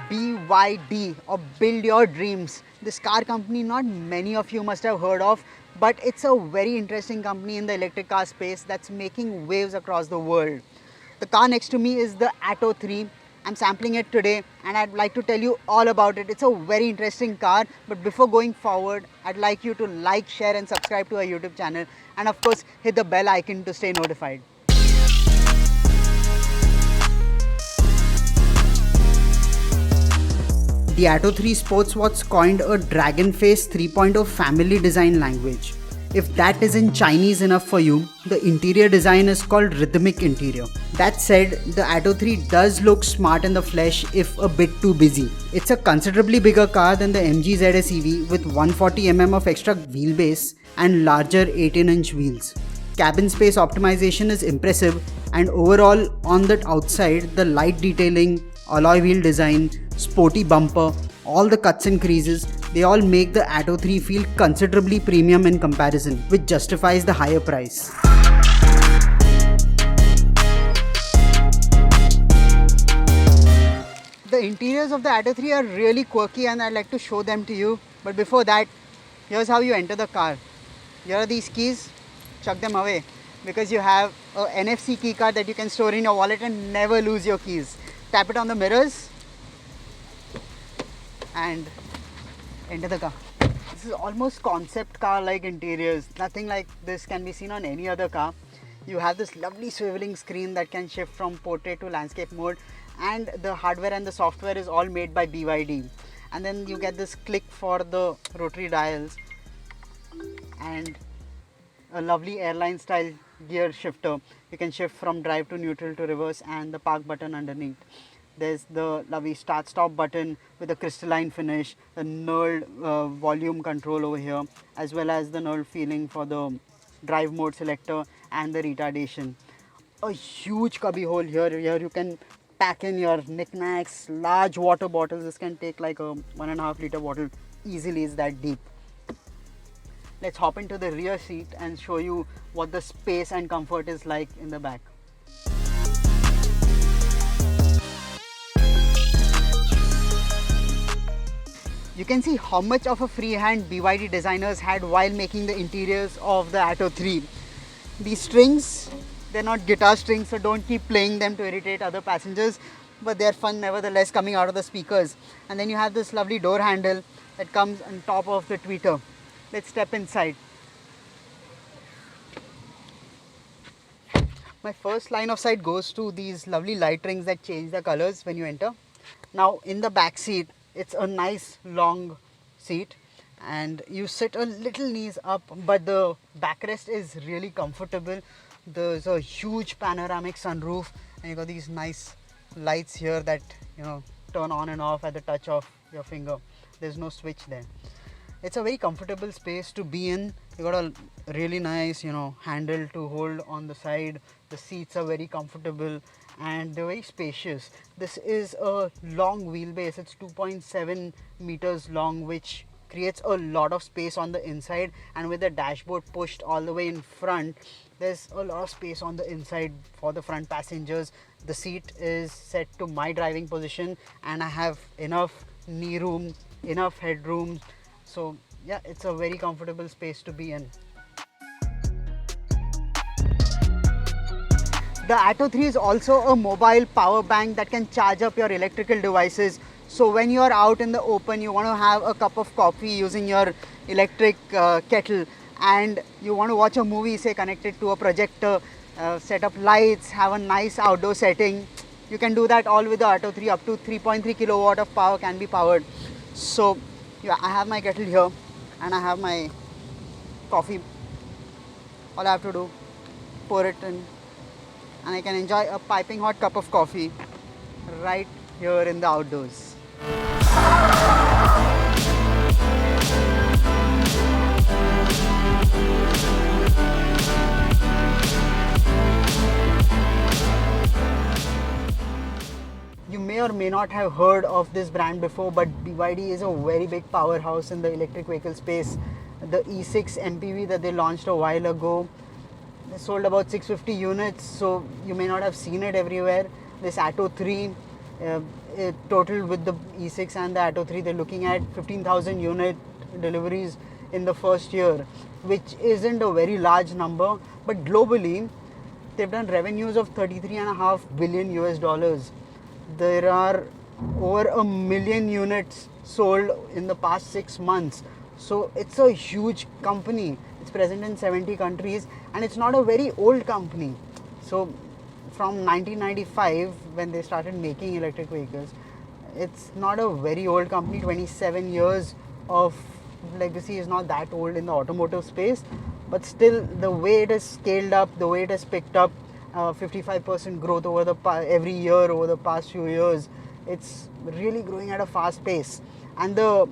BYD, or Build Your Dreams. This car company not many of you must have heard of, but it's a very interesting company in the electric car space that's making waves across the world. The car next to me is the Atto 3. I'm sampling it today and I'd like to tell you all about it. It's a very interesting car, but before going forward, I'd like you to like, share and subscribe to our YouTube channel, and of course hit the bell icon to stay notified. The Atto 3 sports what's coined a Dragon Face 3.0 family design language. If that isn't Chinese enough for you, the interior design is called rhythmic interior. That said, the Atto 3 does look smart in the flesh if a bit too busy. It's a considerably bigger car than the MG ZS EV with 140mm of extra wheelbase and larger 18-inch wheels. Cabin space optimization is impressive, and overall on the outside, the light detailing, alloy wheel design, sporty bumper, all the cuts and creases, they all make the Atto 3 feel considerably premium in comparison, which justifies the higher price. The interiors of the Atto 3 are really quirky and I'd like to show them to you. But before that, here's how you enter the car. Here are these keys, chuck them away, because you have a NFC key card that you can store in your wallet and never lose your keys. Tap it on the mirrors and enter the car. This is almost concept car like interiors. Nothing like this can be seen on any other car. You have this lovely swiveling screen that can shift from portrait to landscape mode, and the hardware and the software is all made by BYD. And then you get this click for the rotary dials and a lovely airline style gear shifter. You can shift from drive to neutral to reverse, and the park button underneath. There's the lovely start stop button with a crystalline finish, the knurled volume control over here, as well as the knurled feeling for the drive mode selector and the retardation. A huge cubby hole here. Here you can pack in your knickknacks, large water bottles. This can take like a 1.5 liter bottle easily, it's that deep. Let's hop into the rear seat and show you what the space and comfort is like in the back. You can see how much of a free hand BYD designers had while making the interiors of the Atto 3. These strings, they're not guitar strings, so don't keep playing them to irritate other passengers, but they're fun nevertheless coming out of the speakers. And then you have this lovely door handle that comes on top of the tweeter. Let's step inside. My first line of sight goes to these lovely light rings that change the colors when you enter. Now in the back seat, it's a nice long seat and you sit a little knees up, but the backrest is really comfortable. There's a huge panoramic sunroof and you got these nice lights here that turn on and off at the touch of your finger. There's no switch there. It's a very comfortable space to be in. You got a really nice handle to hold on the side. The seats are very comfortable and they're very spacious. This is a long wheelbase. It's 2.7 meters long, which creates a lot of space on the inside, and with the dashboard pushed all the way in front, there's a lot of space on the inside for the front passengers. The seat is set to my driving position and I have enough knee room, enough headroom. So yeah, it's a very comfortable space to be in. The Atto 3 is also a mobile power bank that can charge up your electrical devices. So when you're out in the open, you want to have a cup of coffee using your electric kettle, and you want to watch a movie, say connected to a projector, set up lights, have a nice outdoor setting. You can do that all with the Atto 3. Up to 3.3 kilowatt of power can be powered. So yeah, I have my kettle here and I have my coffee. All I have to do, pour it in, and I can enjoy a piping hot cup of coffee right here in the outdoors. You may or may not have heard of this brand before, but BYD is a very big powerhouse in the electric vehicle space. The E6 MPV that they launched a while ago, they sold about 650 units, so you may not have seen it everywhere. This Atto 3 Total with the E6 and the Atto 3, they're looking at 15,000 unit deliveries in the first year, which isn't a very large number, but globally they've done revenues of 33.5 billion US dollars. There are over 1 million units sold in the past 6 months. So it's a huge company. It's present in 70 countries and it's not a very old company. So from 1995, when they started making electric vehicles, it's not a very old company. 27 years of legacy is not that old in the automotive space, but still the way it has scaled up, the way it has picked up 55% growth over the every year over the past few years, it's really growing at a fast pace. And the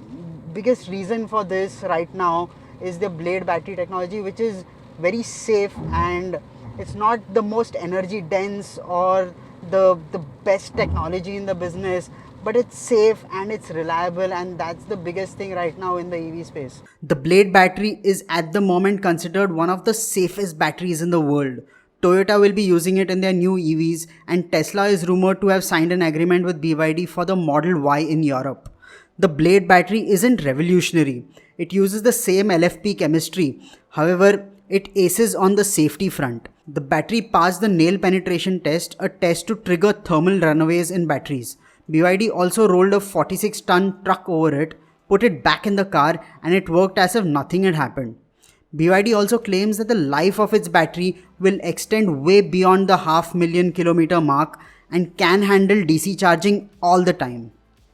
biggest reason for this right now is the blade battery technology, which is very safe, and it's not the most energy dense or the best technology in the business, but it's safe and it's reliable, and that's the biggest thing right now in the EV space. The blade battery is at the moment considered one of the safest batteries in the world. Toyota will be using it in their new EVs, and Tesla is rumored to have signed an agreement with BYD for the Model Y in Europe. The blade battery isn't revolutionary. It uses the same LFP chemistry. However, it aces on the safety front. The battery passed the nail penetration test, a test to trigger thermal runaways in batteries. BYD also rolled a 46-ton truck over it, put it back in the car, and it worked as if nothing had happened. BYD also claims that the life of its battery will extend way beyond the 500,000 kilometer mark and can handle DC charging all the time.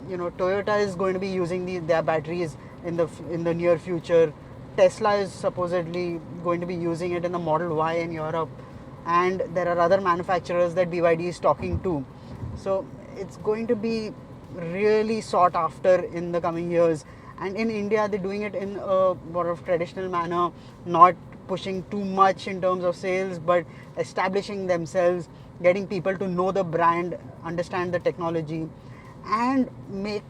Toyota is going to be using their batteries in the near future. Tesla is supposedly going to be using it in the Model Y in Europe, and there are other manufacturers that BYD is talking to. So it's going to be really sought after in the coming years. And in India, they're doing it in a more of traditional manner, not pushing too much in terms of sales, but establishing themselves, getting people to know the brand, understand the technology, and make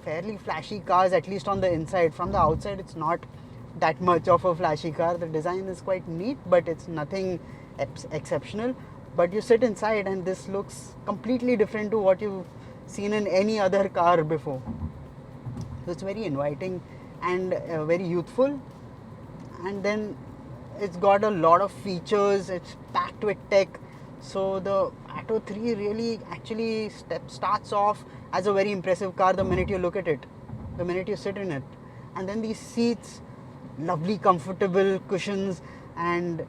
fairly flashy cars, at least on the inside. From the outside, it's not that much of a flashy car. The design is quite neat, but it's nothing exceptional. But you sit inside and this looks completely different to what you've seen in any other car before. So it's very inviting and very youthful, and then it's got a lot of features. It's packed with tech. So the Atto 3 really actually starts off as a very impressive car the minute you look at it, the minute you sit in it. And then these seats, lovely comfortable cushions, and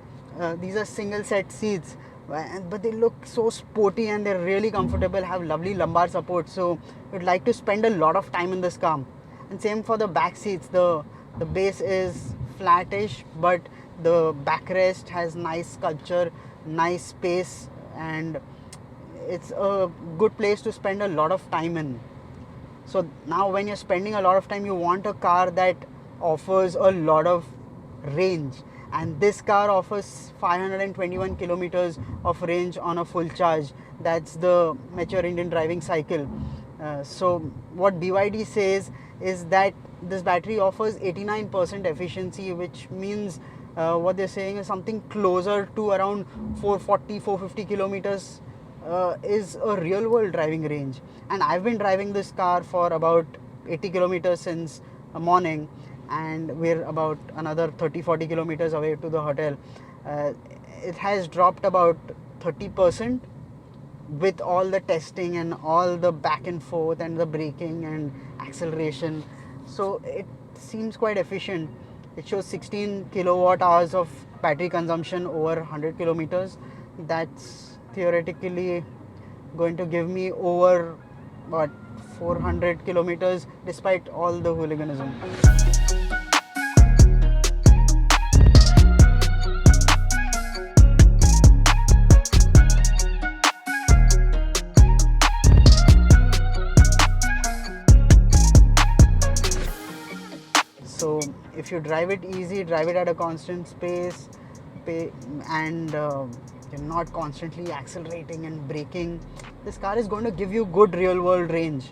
these are single set seats, but they look so sporty and they're really comfortable, have lovely lumbar support. So you'd like to spend a lot of time in this car. And same for the back seats. The base is flattish, but the backrest has nice sculpture, nice space, and it's a good place to spend a lot of time in. So now when you're spending a lot of time, you want a car that offers a lot of range, and this car offers 521 kilometers of range on a full charge. That's the mature Indian driving cycle. So what BYD says is that this battery offers 89% efficiency, which means what they're saying is something closer to around 440-450 kilometers is a real world driving range. And I've been driving this car for about 80 kilometers since morning, and we're about another 30-40 kilometers away to the hotel. It has dropped about 30% with all the testing and all the back and forth and the braking and acceleration. So it seems quite efficient. It shows 16 kilowatt hours of battery consumption over 100 kilometers. That's theoretically going to give me over 400 kilometers despite all the hooliganism. So if you drive it easy, drive it at a constant pace, and you're not constantly accelerating and braking, this car is going to give you good real world range.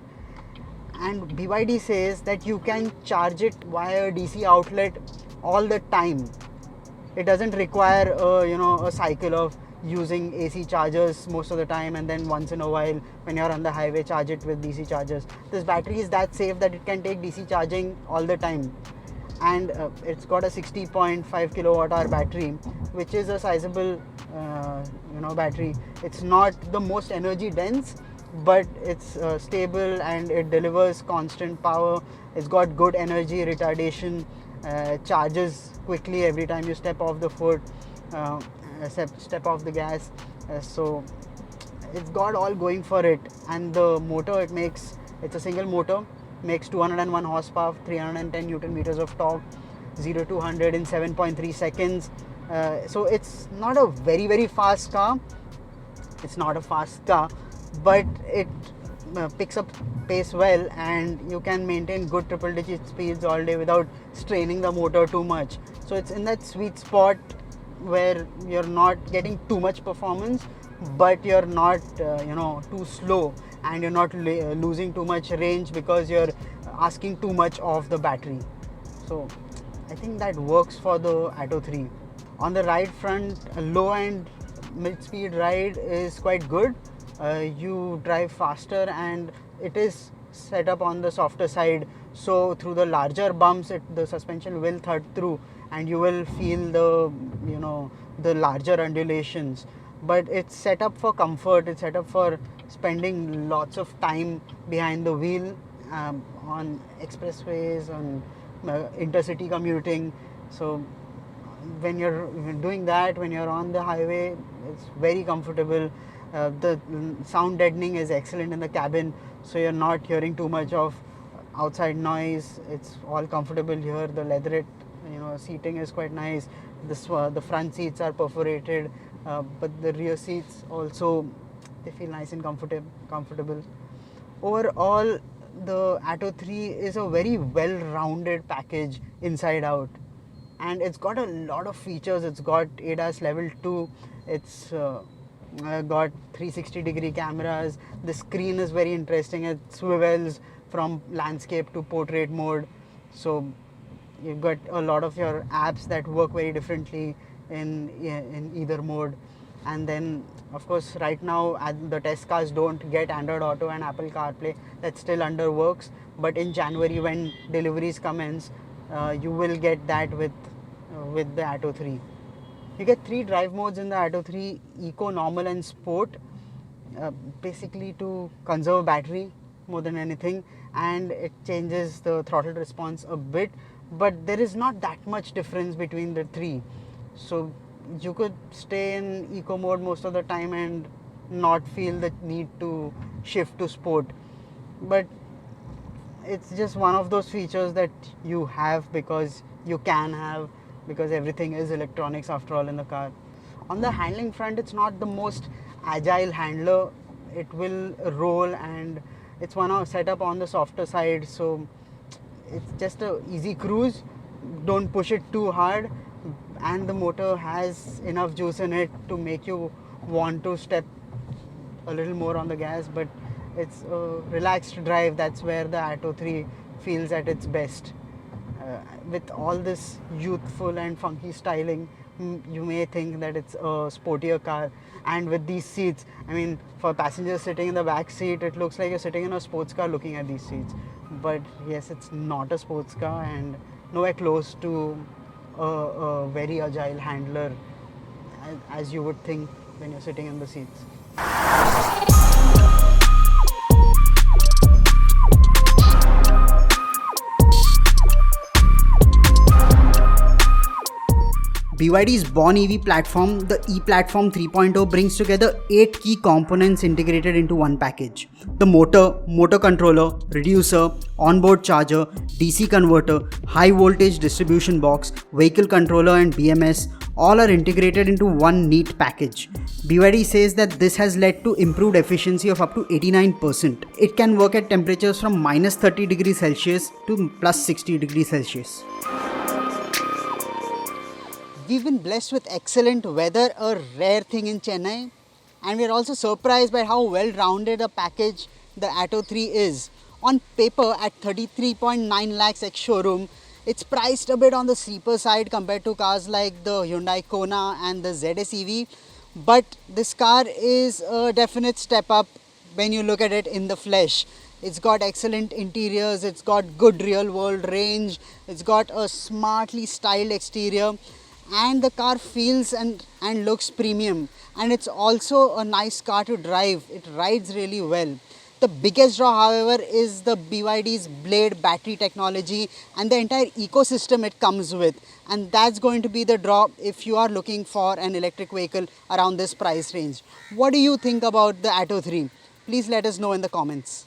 And BYD says that you can charge it via a DC outlet all the time. It doesn't require a cycle of using AC chargers most of the time, and then once in a while when you're on the highway charge it with DC chargers. This battery is that safe that it can take DC charging all the time, and it's got a 60.5 kilowatt hour battery, which is a sizable battery. It's not the most energy dense, but it's stable and it delivers constant power. It's got good energy retardation, charges quickly every time you step off the foot, step off the gas. So it's got all going for it. And the motor it makes, it's a single motor, makes 201 horsepower, 310 newton meters of torque, 0 to 100 in 7.3 seconds. So it's not a very fast car. It's not a fast car, but it picks up pace well, and you can maintain good triple digit speeds all day without straining the motor too much. So it's in that sweet spot where you're not getting too much performance, but you're not too slow, and you're not losing too much range because you're asking too much of the battery. So I think that works for the Atto 3. On the ride front, a low and mid-speed ride is quite good. You drive faster, and it is set up on the softer side, so through the larger bumps the suspension will thud through, and you will feel the larger undulations. But it's set up for comfort. It's set up for spending lots of time behind the wheel, on expressways, on intercity commuting. So when you're doing that, when you're on the highway, it's very comfortable. The sound deadening is excellent in the cabin, so you're not hearing too much of outside noise. It's all comfortable here. The leatherette seating is quite nice. The front seats are perforated, but the rear seats also, they feel nice and comfortable. Overall, the Atto 3 is a very well-rounded package inside out, and it's got a lot of features. It's got ADAS level 2. It's got 360-degree cameras. The screen is very interesting. It swivels from landscape to portrait mode, so you've got a lot of your apps that work very differently in either mode. And then of course right now the test cars don't get Android Auto and Apple CarPlay. That's still under works, but in January when deliveries commence, you will get that with the Atto 3. You get 3 drive modes in the Atto 3: Eco, Normal and Sport, basically to conserve battery more than anything, and it changes the throttle response a bit, but there is not that much difference between the 3. So you could stay in Eco mode most of the time and not feel the need to shift to Sport. But it's just one of those features that you have because you can have, because everything is electronics after all in the car. On the handling front, it's not the most agile handler. It will roll, and it's set up on the softer side, so it's just a easy cruise. Don't push it too hard, and the motor has enough juice in it to make you want to step a little more on the gas, but it's a relaxed drive. That's where the Atto 3 feels at its best. With all this youthful and funky styling, you may think that it's a sportier car. And with these seats, I mean, for passengers sitting in the back seat, it looks like you're sitting in a sports car looking at these seats. But yes, it's not a sports car, and nowhere close to a very agile handler as you would think when you're sitting in the seats. BYD's Born EV platform, the e-platform 3.0, brings together 8 key components integrated into one package. The motor controller, reducer, onboard charger, DC converter, high voltage distribution box, vehicle controller and BMS all are integrated into one neat package. BYD says that this has led to improved efficiency of up to 89%. It can work at temperatures from minus 30 degrees Celsius to plus 60 degrees Celsius. We've been blessed with excellent weather, a rare thing in Chennai, and we're also surprised by how well-rounded a package the Atto 3 is. On paper, at 33.9 lakhs ex-showroom, it's priced a bit on the steeper side compared to cars like the Hyundai Kona and the ZS EV, but this car is a definite step up when you look at it in the flesh. It's got excellent interiors, it's got good real world range, it's got a smartly styled exterior, and the car feels and looks premium, and it's also a nice car to drive. It rides really well. The biggest draw, however, is the BYD's Blade battery technology and the entire ecosystem it comes with, and that's going to be the draw if you are looking for an electric vehicle around this price range. What do you think about the Atto 3? Please let us know in the comments.